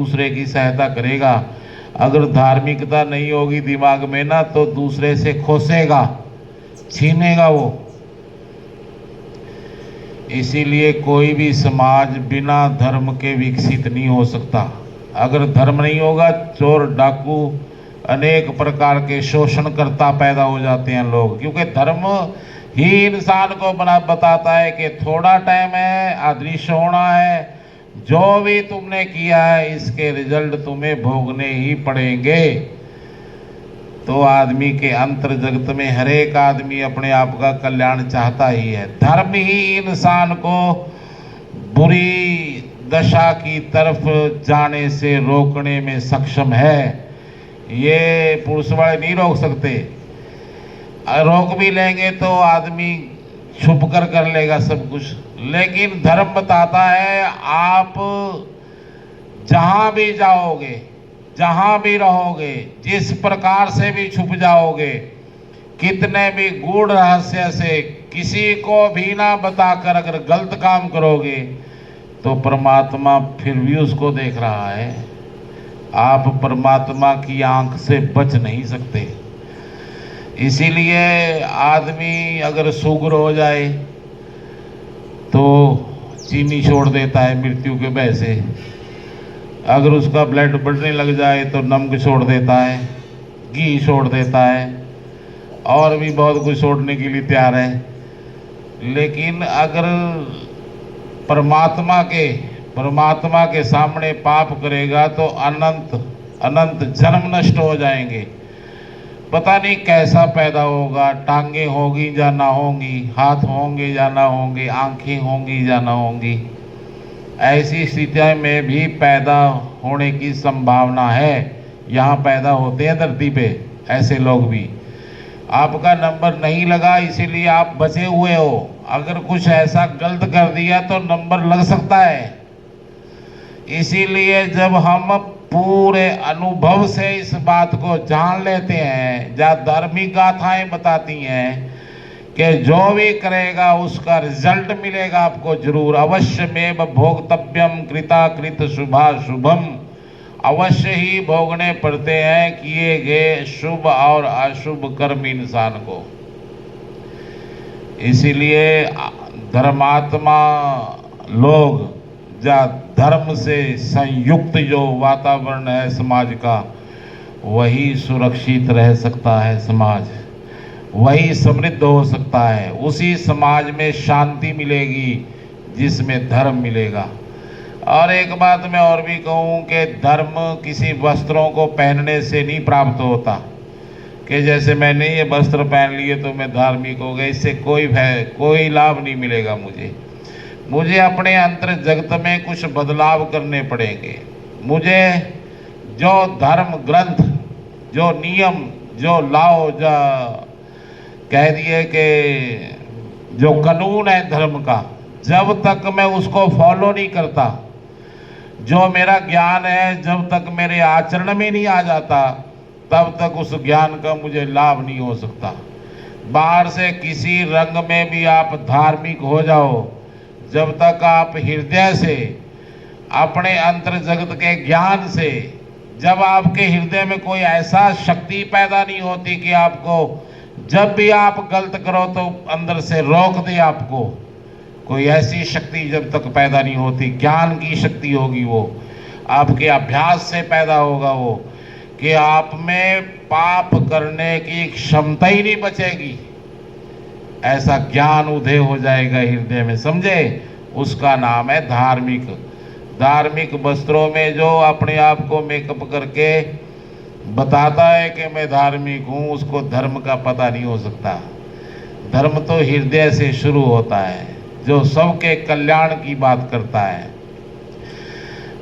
दूसरे की सहायता करेगा। अगर धार्मिकता नहीं होगी दिमाग में ना, तो दूसरे से खोसेगा, छीनेगा वो। इसीलिए कोई भी समाज बिना धर्म के विकसित नहीं हो सकता। अगर धर्म नहीं होगा, चोर डाकू अनेक प्रकार के शोषणकर्ता पैदा हो जाते हैं लोग, क्योंकि धर्म ही इंसान को बताता है कि थोड़ा टाइम है, अदृश्य होना है, जो भी तुमने किया है इसके रिजल्ट तुम्हें भोगने ही पड़ेंगे। तो आदमी के अंतर जगत में हर एक आदमी अपने आप का कल्याण चाहता ही है। धर्म ही इंसान को बुरी दशा की तरफ जाने से रोकने में सक्षम है। ये पुलिस वाले नहीं रोक सकते। रोक भी लेंगे तो आदमी छुप कर लेगा सब कुछ, लेकिन धर्म बताता है आप जहां भी जाओगे, जहां भी रहोगे, जिस प्रकार से भी छुप जाओगे, कितने भी गूढ़ रहस्य से किसी को भी ना बताकर अगर गलत काम करोगे, तो परमात्मा फिर भी उसको देख रहा है। आप परमात्मा की आंख से बच नहीं सकते। इसीलिए आदमी अगर शुगर हो जाए तो चीनी छोड़ देता है मृत्यु के भय से, अगर उसका ब्लड बढ़ने लग जाए तो नमक छोड़ देता है, घी छोड़ देता है, और भी बहुत कुछ छोड़ने के लिए तैयार है। लेकिन अगर परमात्मा के सामने पाप करेगा तो अनंत अनंत जन्म नष्ट हो जाएंगे। पता नहीं कैसा पैदा होगा, टांगे होंगी या ना होंगी, हाथ होंगे या ना होंगे, आंखें होंगी या ना होंगी। ऐसी स्थिति में भी पैदा होने की संभावना है। यहाँ पैदा होते हैं धरती पे ऐसे लोग भी। आपका नंबर नहीं लगा इसीलिए आप बचे हुए हो। अगर कुछ ऐसा गलत कर दिया तो नंबर लग सकता है। इसीलिए जब हम पूरे अनुभव से इस बात को जान लेते हैं, जहाँ धार्मिक गाथाएं बताती हैं कि जो भी करेगा उसका रिजल्ट मिलेगा आपको जरूर। अवश्य में भोक्तव्यम कृताकृत शुभाशुभम, अवश्य ही भोगने पड़ते हैं किए गए शुभ और अशुभ कर्म इंसान को। इसीलिए धर्मात्मा लोग या धर्म से संयुक्त जो वातावरण है समाज का, वही सुरक्षित रह सकता है समाज, वही समृद्ध हो सकता है। उसी समाज में शांति मिलेगी जिसमें धर्म मिलेगा। और एक बात मैं और भी कहूँ कि धर्म किसी वस्त्रों को पहनने से नहीं प्राप्त होता कि जैसे मैंने ये वस्त्र पहन लिए तो मैं धार्मिक हो गया। इससे कोई लाभ नहीं मिलेगा। मुझे अपने अंतर जगत में कुछ बदलाव करने पड़ेंगे। मुझे जो धर्म ग्रंथ, जो नियम, जो लाओ जा कह दिए कि जो कानून है धर्म का, जब तक मैं उसको फॉलो नहीं करता, जो मेरा ज्ञान है जब तक मेरे आचरण में नहीं आ जाता, तब तक उस ज्ञान का मुझे लाभ नहीं हो सकता। बाहर से किसी रंग में भी आप धार्मिक हो जाओ, जब तक आप हृदय से अपने अंतर जगत के ज्ञान से, जब आपके हृदय में कोई ऐसा शक्ति पैदा नहीं होती कि आपको जब भी आप गलत करो तो अंदर से रोक दे आपको, कोई ऐसी शक्ति जब तक पैदा नहीं होती, ज्ञान की शक्ति होगी, वो आपके अभ्यास से पैदा होगा, वो कि आप में पाप करने की क्षमता ही नहीं बचेगी। ऐसा ज्ञान उदय हो जाएगा हृदय में, समझे। उसका नाम है धार्मिक। धार्मिक वस्त्रों में जो अपने आप को मेकअप करके बताता है कि मैं धार्मिक हूँ, उसको धर्म का पता नहीं हो सकता। धर्म तो हृदय से शुरू होता है, जो सबके कल्याण की बात करता है।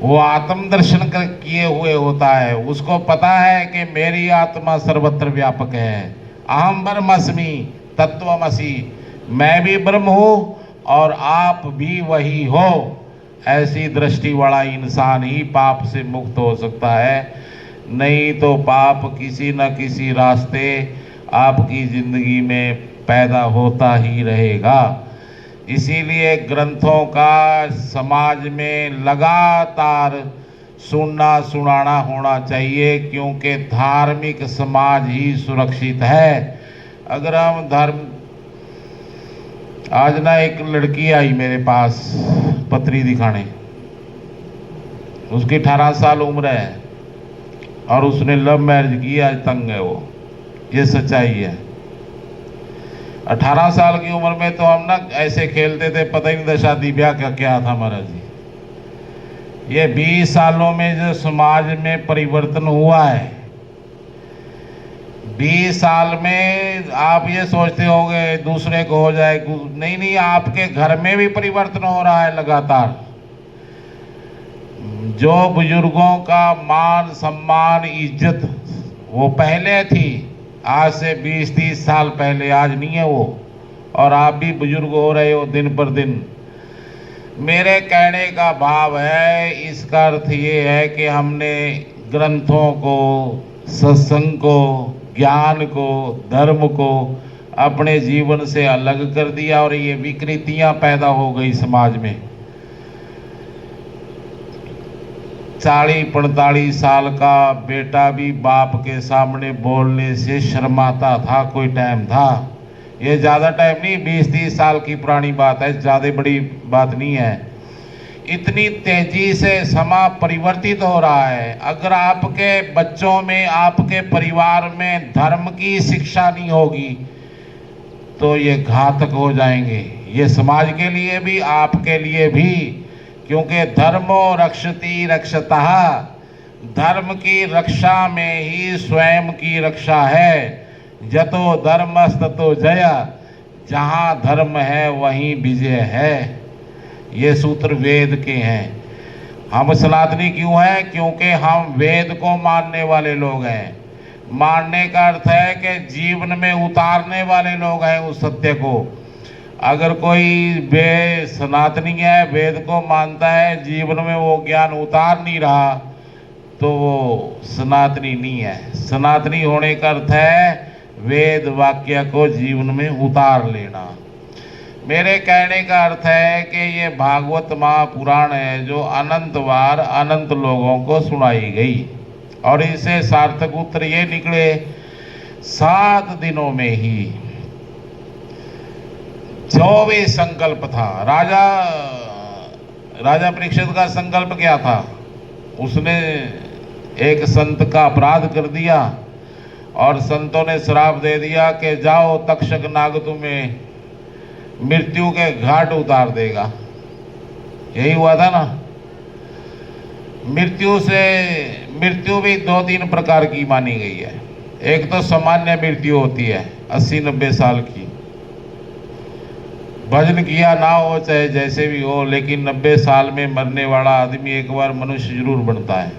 वो आत्म दर्शन किए हुए होता है, उसको पता है कि मेरी आत्मा सर्वत्र व्यापक है। अहम ब्रह्मस्मि तत्वमसि, मैं भी ब्रह्म हूँ और आप भी वही हो। ऐसी दृष्टि वाला इंसान ही पाप से मुक्त हो सकता है, नहीं तो पाप किसी न किसी रास्ते आपकी जिंदगी में पैदा होता ही रहेगा। इसीलिए ग्रंथों का समाज में लगातार सुनना सुनाना होना चाहिए, क्योंकि धार्मिक समाज ही सुरक्षित है। अगर हम धर्म, आज ना एक लड़की आई मेरे पास पत्री दिखाने, उसकी 18 साल उम्र है और उसने लव मैरिज की, आज तंग है वो, ये सच्चाई है। 18 साल की उम्र में तो हम ना ऐसे खेलते थे, पता ही नहीं था शादी ब्याह का क्या था महाराज जी। ये 20 सालों में जो समाज में परिवर्तन हुआ है, 20 साल में आप ये सोचते होंगे दूसरे को हो जाए, नहीं नहीं, आपके घर में भी परिवर्तन हो रहा है लगातार। जो बुजुर्गों का मान सम्मान इज्जत वो पहले थी, आज से 20-30 साल पहले, आज नहीं है वो। और आप भी बुजुर्ग हो रहे हो दिन पर दिन। मेरे कहने का भाव है, इसका अर्थ ये है कि हमने ग्रंथों को, सत्संग को, ज्ञान को, धर्म को अपने जीवन से अलग कर दिया और ये विकृतियां पैदा हो गई समाज में। 40-45 साल का बेटा भी बाप के सामने बोलने से शर्माता था, कोई टाइम था। ये ज़्यादा टाइम नहीं, 20-30 साल की पुरानी बात है, ज़्यादा बड़ी बात नहीं है। इतनी तेजी से समा परिवर्तित हो रहा है। अगर आपके बच्चों में, आपके परिवार में धर्म की शिक्षा नहीं होगी तो ये घातक हो जाएंगे, ये समाज के लिए भी, आपके लिए भी। क्योंकि धर्मो रक्षति रक्षतः, धर्म की रक्षा में ही स्वयं की रक्षा है। जतो धर्मस्ततो जय, जहाँ धर्म है वहीं विजय है। ये सूत्र वेद के हैं। हम सनातनी क्यों हैं? क्योंकि हम वेद को मानने वाले लोग हैं। मानने का अर्थ है कि जीवन में उतारने वाले लोग हैं उस सत्य को। अगर कोई सनातनी है, वेद को मानता है, जीवन में वो ज्ञान उतार नहीं रहा, तो वो सनातनी नहीं है। सनातनी होने का अर्थ है वेद वाक्य को जीवन में उतार लेना। मेरे कहने का अर्थ है कि ये भागवत महापुराण है जो अनंत बार अनंत लोगों को सुनाई गई, और इसे सार्थक उत्तर ये निकले 7 दिनों में ही। जो भी संकल्प था, राजा परीक्षित का संकल्प क्या था? उसने एक संत का अपराध कर दिया और संतों ने श्राप दे दिया कि जाओ, तक्षक नाग तुम्हें मृत्यु के घाट उतार देगा। यही हुआ था ना। मृत्यु भी 2-3 प्रकार की मानी गई है। एक तो सामान्य मृत्यु होती है 80-90 साल की, भजन किया ना हो चाहे जैसे भी हो, लेकिन 90 साल में मरने वाला आदमी एक बार मनुष्य जरूर बनता है।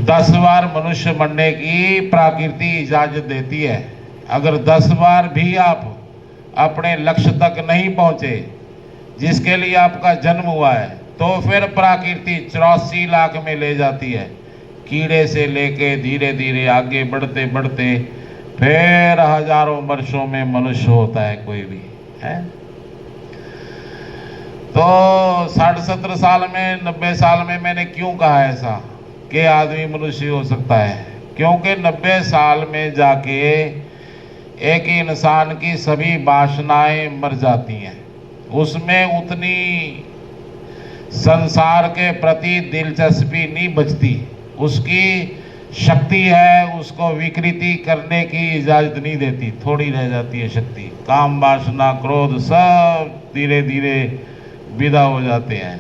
10 बार मनुष्य मरने की प्रकृति इजाजत देती है। अगर 10 बार भी आप अपने लक्ष्य तक नहीं पहुंचे जिसके लिए आपका जन्म हुआ है, तो फिर प्रकृति 84 लाख में ले जाती है। कीड़े से लेके धीरे धीरे आगे बढ़ते बढ़ते फिर हजारों वर्षों में मनुष्य होता है कोई भी है। तो 60-70 साल में, 90 साल में मैंने क्यों कहा ऐसा कि आदमी मनुष्य हो सकता है? क्योंकि 90 साल में जाके एक इंसान की सभी वासनाएं मर जाती हैं। उसमें उतनी संसार के प्रति दिलचस्पी नहीं बचती। उसकी शक्ति है, उसको विकृति करने की इजाजत नहीं देती, थोड़ी रह जाती है शक्ति। काम वासना क्रोध सब धीरे धीरे विदा हो जाते हैं।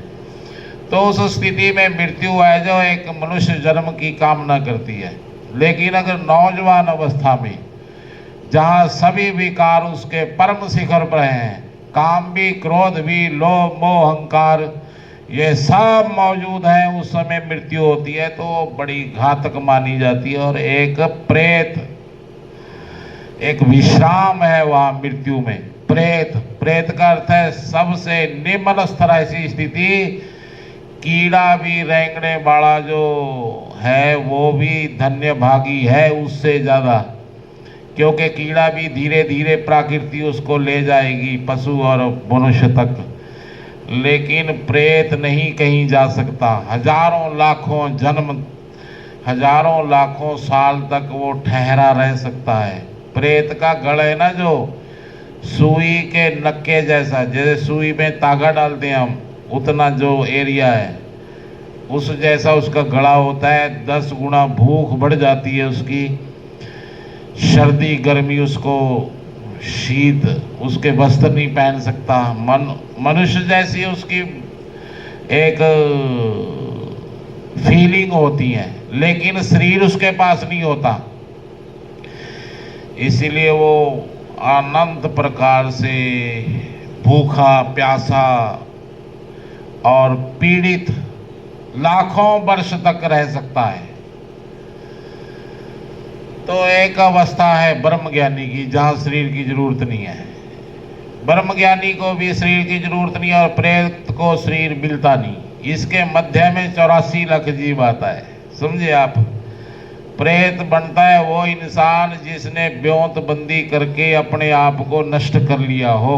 तो उस स्थिति में मृत्यु है जो एक मनुष्य जन्म की कामना करती है। लेकिन अगर नौजवान अवस्था में, जहाँ सभी विकार उसके परम शिखर पर हैं, काम भी, क्रोध भी, लोभ मोह अहंकार ये सब मौजूद है, उस समय मृत्यु होती है तो बड़ी घातक मानी जाती है। और एक प्रेत, एक विश्राम है वहाँ मृत्यु में। प्रेत का अर्थ है सबसे निम्न स्तर ऐसी स्थिति। कीड़ा भी रेंगने वाला जो है वो भी धन्य भागी है उससे ज़्यादा, क्योंकि कीड़ा भी धीरे धीरे प्रकृति उसको ले जाएगी पशु और मनुष्य तक। लेकिन प्रेत नहीं कहीं जा सकता। हजारों लाखों जन्म, हजारों लाखों साल तक वो ठहरा रह सकता है। प्रेत का गढ़ है ना, जो सुई के नक्के जैसा, जैसे सुई में तागा डालते हैं हम, उतना जो एरिया है उस जैसा उसका गला होता है। 10 गुना भूख बढ़ जाती है उसकी, सर्दी गर्मी उसको, शीत, उसके वस्त्र नहीं पहन सकता। मनुष्य जैसी उसकी एक फीलिंग होती है, लेकिन शरीर उसके पास नहीं होता। इसीलिए वो अनंत प्रकार से भूखा प्यासा और पीड़ित लाखों वर्ष तक रह सकता है। तो एक अवस्था है ब्रह्म ज्ञानी की, जहाँ शरीर की जरूरत नहीं है। ब्रह्म ज्ञानी को भी शरीर की जरूरत नहीं और प्रेत को शरीर मिलता नहीं। इसके मध्य में 84 लाख जीव आता है, समझे आप। प्रेत बनता है वो इंसान जिसने ब्योंत बंदी करके अपने आप को नष्ट कर लिया हो।